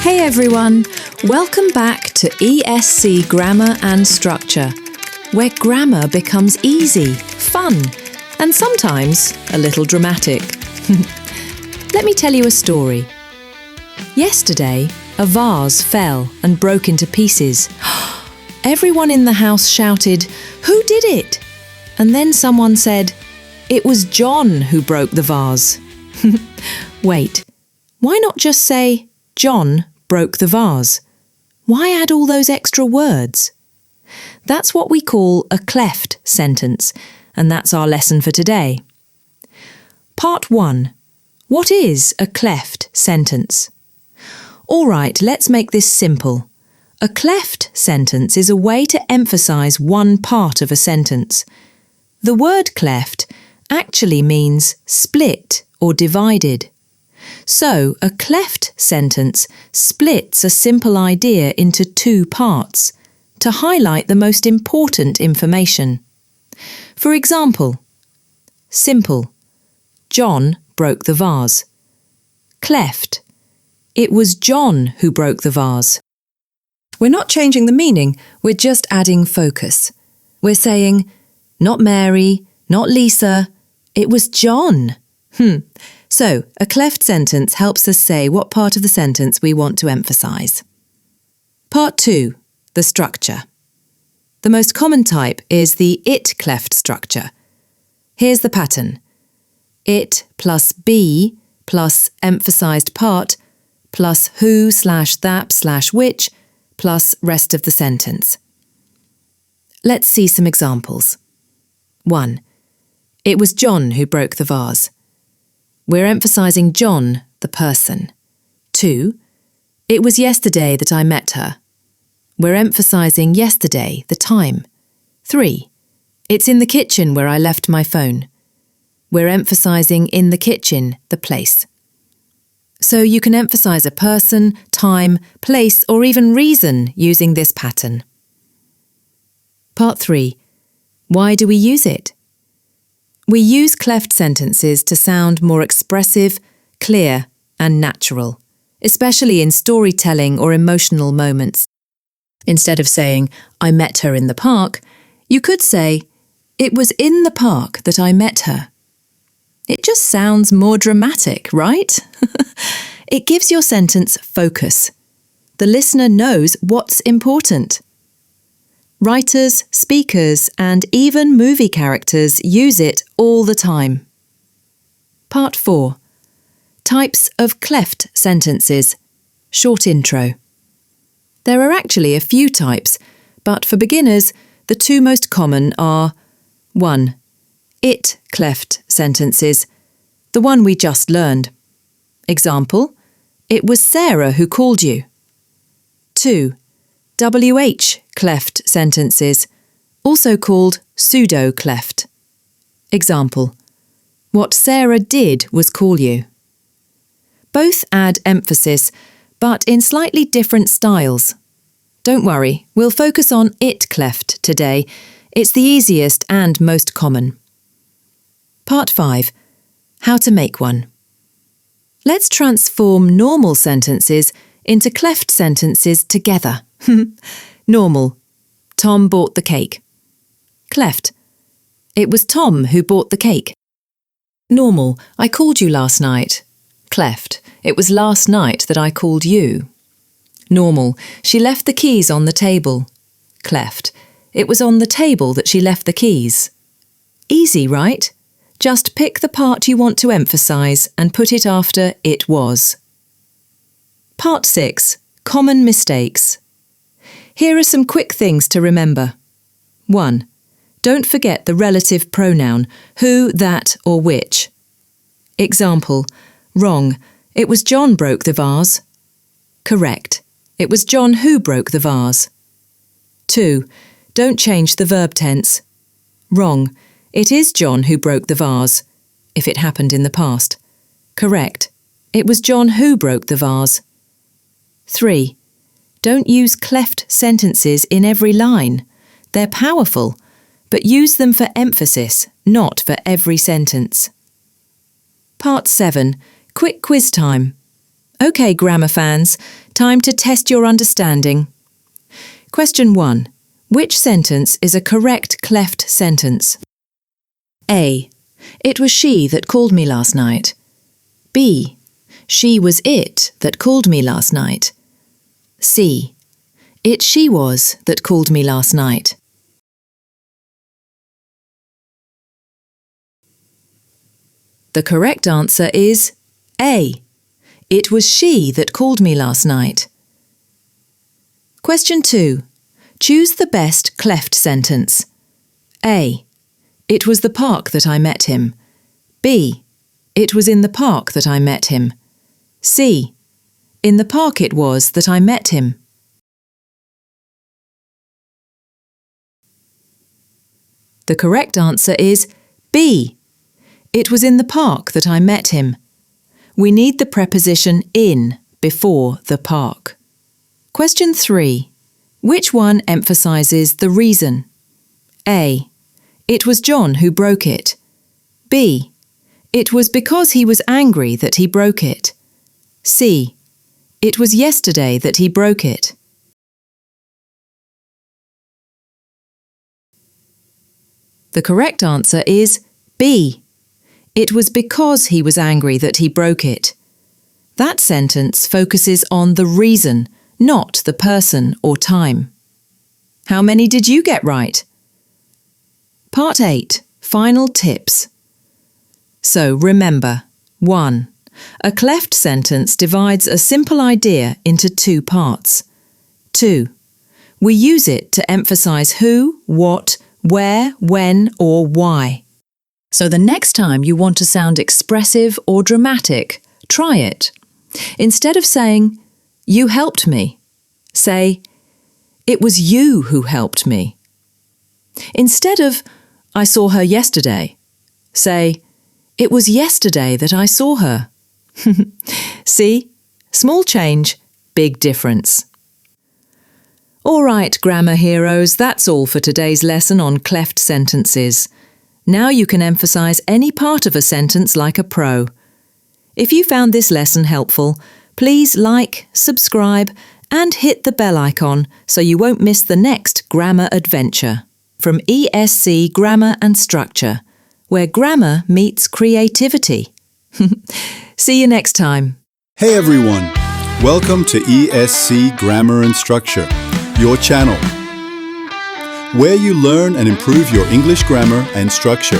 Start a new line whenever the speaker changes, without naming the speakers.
Hey everyone, welcome back to ESC Grammar and Structure, where grammar becomes easy, fun, and sometimes a little dramatic. Let me tell you a story. Yesterday, a vase fell and broke into pieces. Everyone in the house shouted, "Who did it?" And then someone said, "It was John who broke the vase." Wait, why not just say, "John broke the vase"? Why add all those extra words? That's what we call a cleft sentence, and that's our lesson for today. Part 1. What is a cleft sentence? All right, let's make this simple. A cleft sentence is a way to emphasise one part of a sentence. The word cleft actually means split or divided. So, a cleft sentence splits a simple idea into two parts to highlight the most important information. For example, simple, John broke the vase. Cleft, it was John who broke the vase. We're not changing the meaning, we're just adding focus. We're saying, not Mary, not Lisa, it was John. So, a cleft sentence helps us say what part of the sentence we want to emphasise. Part 2. The structure. The most common type is the It-Cleft structure. Here's the pattern. It plus be plus emphasised part plus who/that/which plus rest of the sentence. Let's see some examples. 1. It was John who broke the vase. We're emphasising John, the person. 2. It was yesterday that I met her. We're emphasising yesterday, the time. 3. It's in the kitchen where I left my phone. We're emphasising in the kitchen, the place. So you can emphasise a person, time, place, or even reason using this pattern. Part 3. Why do we use it? We use cleft sentences to sound more expressive, clear, and natural, especially in storytelling or emotional moments. Instead of saying, "I met her in the park," you could say, "It was in the park that I met her." It just sounds more dramatic, right? It gives your sentence focus. The listener knows what's important. Writers, speakers, and even movie characters use it all the time. Part 4. Types of cleft sentences. Short intro. There are actually a few types, but for beginners, the two most common are 1. It-Cleft sentences, the one we just learned. Example, it was Sarah who called you. 2. Wh-Cleft sentences, also called pseudo-cleft. Example, what Sarah did was call you. Both add emphasis, but in slightly different styles. Don't worry, we'll focus on It-Cleft today. It's the easiest and most common. Part 5. How to make one. Let's transform normal sentences into cleft sentences together. Normal. Tom bought the cake. Cleft. It was Tom who bought the cake. Normal. I called you last night. Cleft. It was last night that I called you. Normal. She left the keys on the table. Cleft. It was on the table that she left the keys. Easy, right? Just pick the part you want to emphasise and put it after it was. Part 6. Common mistakes. Here are some quick things to remember. 1. Don't forget the relative pronoun, who, that, or which. Example, wrong, it was John broke the vase. Correct, it was John who broke the vase. 2. Don't change the verb tense. Wrong, it is John who broke the vase, if it happened in the past. Correct, it was John who broke the vase. 3. Don't use cleft sentences in every line. They're powerful, but use them for emphasis, not for every sentence. Part 7. Quick quiz time. OK, grammar fans, time to test your understanding. Question 1. Which sentence is a correct cleft sentence? A. It was she that called me last night. B. She was it that called me last night. C. It she was that called me last night. The correct answer is A. It was she that called me last night. Question 2. Choose the best cleft sentence. A. It was the park that I met him. B. It was in the park that I met him. C. In the park it was that I met him. The correct answer is B. It was in the park that I met him. We need the preposition in before the park. Question 3. Which one emphasises the reason? A. It was John who broke it. B. It was because he was angry that he broke it. C. It was yesterday that he broke it. The correct answer is B. It was because he was angry that he broke it. That sentence focuses on the reason, not the person or time. How many did you get right? Part 8. Final tips. So remember, 1. A cleft sentence divides a simple idea into 2 parts. 2. We use it to emphasise who, what, where, when or why. So the next time you want to sound expressive or dramatic, try it. Instead of saying, "You helped me," say, "It was you who helped me." Instead of, "I saw her yesterday," say, "It was yesterday that I saw her." See? Small change, big difference. All right, grammar heroes, that's all for today's lesson on cleft sentences. Now you can emphasise any part of a sentence like a pro. If you found this lesson helpful, please like, subscribe and hit the bell icon so you won't miss the next grammar adventure from ESC Grammar and Structure, where grammar meets creativity. See you next time.
Hey everyone, welcome to ESC Grammar and Structure, your channel, where you learn and improve your English grammar and structure.